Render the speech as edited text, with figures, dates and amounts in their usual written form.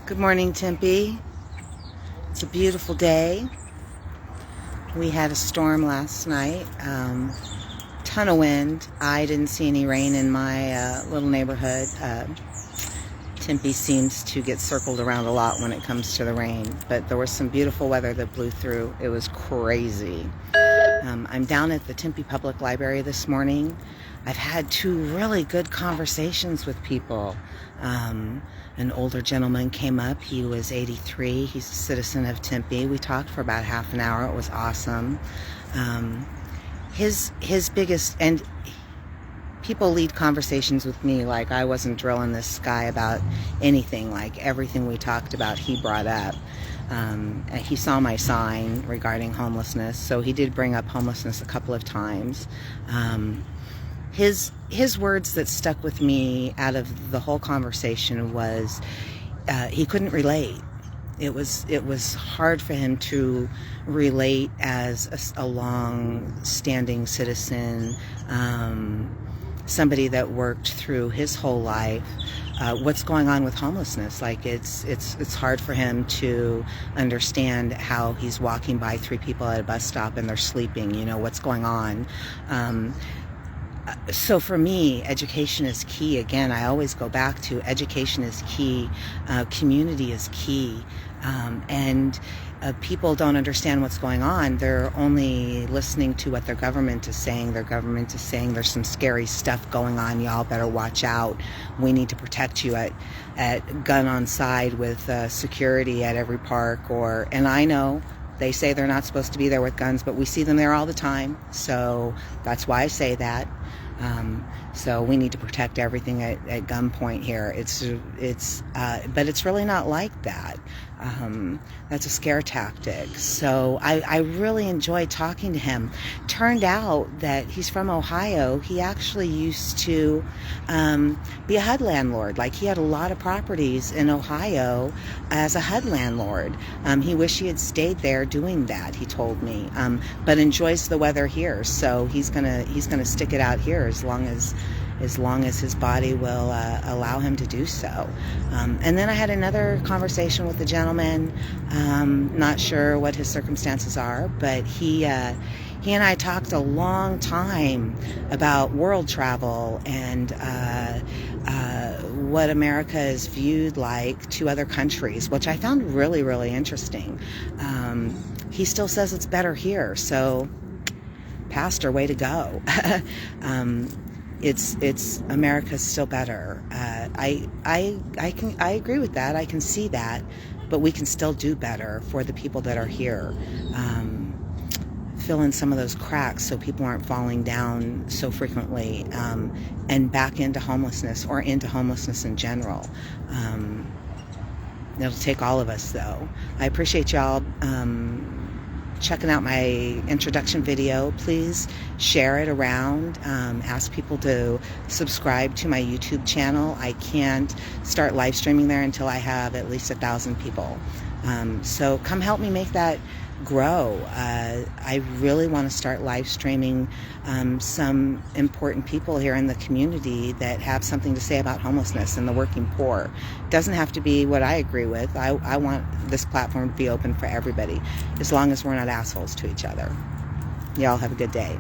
Good morning, Tempe. It's a beautiful day. We had a storm last night. Ton of wind. I didn't see any rain in my little neighborhood. Tempe seems to get circled around a lot when it comes to the rain, but there was some beautiful weather that blew through. It was crazy. I'm down at the Tempe Public Library this morning. I've had two really good conversations with people. An older gentleman came up. He was 83. He's a citizen of Tempe. We talked for about half an hour. It was awesome. His biggest, and people lead conversations with me like I wasn't drilling this guy about anything. Like everything we talked about, he brought up. He saw my sign regarding homelessness, so he did bring up homelessness a couple of times. His words that stuck with me out of the whole conversation was he couldn't relate. It was hard for him to relate as a long-standing citizen, somebody that worked through his whole life. What's going on with homelessness? Like it's hard for him to understand how he's walking by three people at a bus stop and they're sleeping. You know, what's going on? So for me, education is key. Again, I always go back to education is key, community is key, and people don't understand what's going on. They're only listening to what their government is saying. Their government is saying there's some scary stuff going on. Y'all better watch out. We need to protect you at gun on side with security at every park. And I know they say they're not supposed to be there with guns, but we see them there all the time. So that's why I say that. So we need to protect everything at gunpoint here. But it's really not like that. That's a scare tactic. So I really enjoyed talking to him. Turned out that he's from Ohio. He actually used to be a HUD landlord. Like he had a lot of properties in Ohio as a HUD landlord. He wished he had stayed there doing that, he told me. But enjoys the weather here. So he's gonna stick it out here as long as his body will allow him to do so. And then I had another conversation with the gentleman. Not sure what his circumstances are, but he and I talked a long time about world travel and what America is viewed like to other countries, which I found really, really interesting. He still says it's better here, so Pastor, way to go. It's America's still better. I agree with that. I can see that, but we can still do better for the people that are here. Fill in some of those cracks so people aren't falling down so frequently and back into homelessness or into homelessness in general. It'll take all of us, though. I appreciate y'all checking out my introduction video. Please share it around. Ask people to subscribe to my YouTube channel. I can't start live streaming there until I have at least 1,000 people. So come help me make that grow. I really want to start live streaming some important people here in the community that have something to say about homelessness and the working poor. It doesn't have to be what I agree with. I want this platform to be open for everybody, as long as we're not assholes to each other. Y'all have a good day.